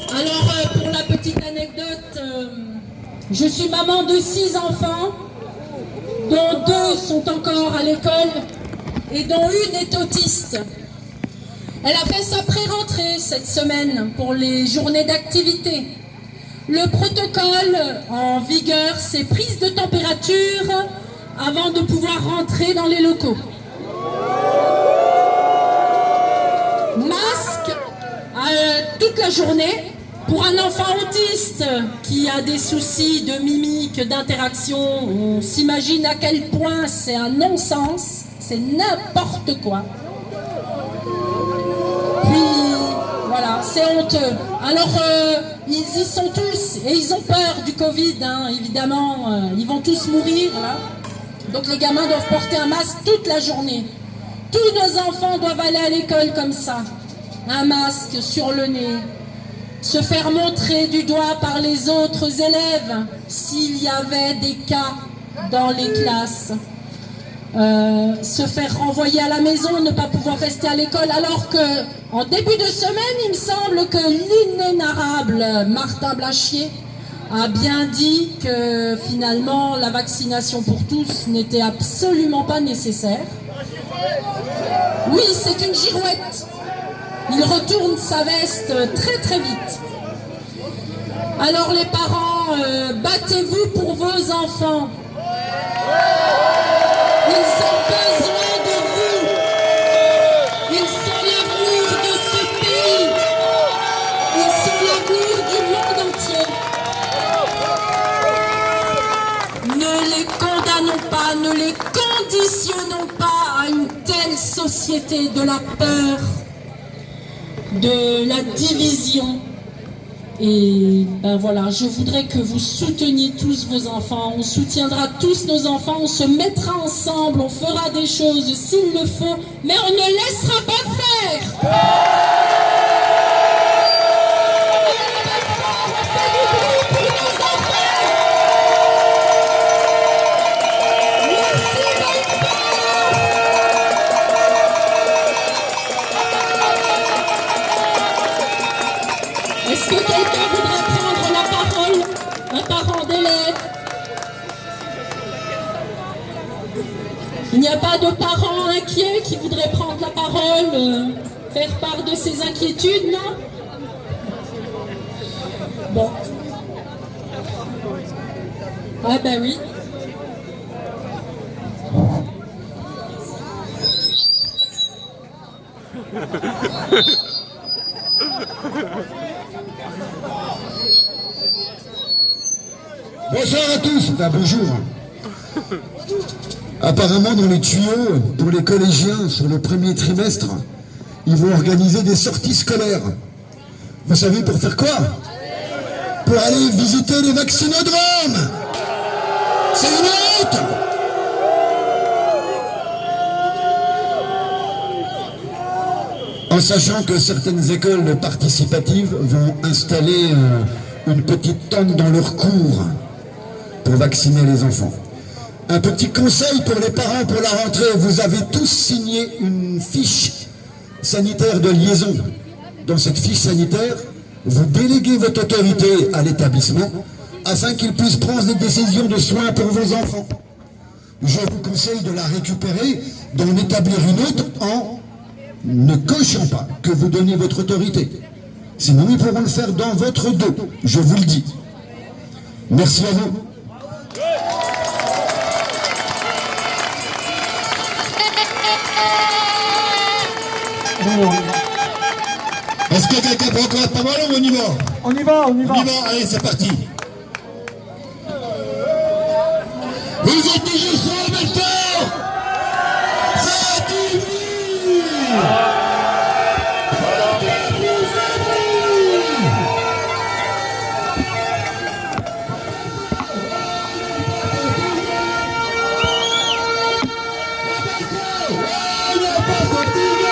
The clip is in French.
Alors, pour la petite anecdote, je suis maman de 6 enfants, dont 2 sont encore à l'école et dont une est autiste. Elle a fait sa pré-rentrée cette semaine pour les journées d'activité. Le protocole en vigueur, c'est prise de température avant de pouvoir rentrer dans les locaux. Masque toute la journée. Pour un enfant autiste qui a des soucis de mimique, d'interaction, on s'imagine à quel point c'est un non-sens, c'est n'importe quoi. Puis, voilà, c'est honteux. Alors, ils y sont tous, et ils ont peur du Covid, hein, évidemment, ils vont tous mourir, là. Donc les gamins doivent porter un masque toute la journée. Tous nos enfants doivent aller à l'école comme ça, un masque sur le nez. Se faire montrer du doigt par les autres élèves s'il y avait des cas dans les classes. Se faire renvoyer à la maison, ne pas pouvoir rester à l'école, alors que en début de semaine, il me semble que l'inénarrable Martin Blachier a bien dit que finalement la vaccination pour tous n'était absolument pas nécessaire. Oui, c'est une girouette. Il retourne sa veste très très vite. Alors les parents, battez-vous pour vos enfants. Ils ont besoin de vous. Ils sont l'avenir de ce pays. Ils sont l'avenir du monde entier. Ne les condamnons pas, ne les conditionnons pas à une telle société de la peur, de la division. Et ben voilà, je voudrais que vous souteniez tous vos enfants, on soutiendra tous nos enfants, on se mettra ensemble, on fera des choses s'il le faut, mais on ne laissera pas faire. Est-ce que quelqu'un voudrait prendre la parole? Un parent d'élève? Il n'y a pas de parents inquiets qui voudraient prendre la parole, faire part de ses inquiétudes, non? Bon. Ah ben oui. Bonsoir à tous, enfin bonjour. Apparemment dans les tuyaux, pour les collégiens, sur le premier trimestre, ils vont organiser des sorties scolaires. Vous savez pour faire quoi? Pour aller visiter les vaccinodromes. C'est une honte. En sachant que certaines écoles participatives vont installer une petite tente dans leur cours pour vacciner les enfants. Un petit conseil pour les parents pour la rentrée, vous avez tous signé une fiche sanitaire de liaison. Dans cette fiche sanitaire, vous déléguez votre autorité à l'établissement afin qu'il puisse prendre des décisions de soins pour vos enfants. Je vous conseille de la récupérer, d'en établir une autre en ne cochant pas que vous donnez votre autorité. Sinon, ils pourront le faire dans votre dos, je vous le dis. Merci à vous. Est-ce que quelqu'un peut encore être pas mal ou on y va? On y va, on y va. On y va, allez, c'est parti. Vous êtes toujours sur le même temps. C'est TV. On n'est pas fatigué.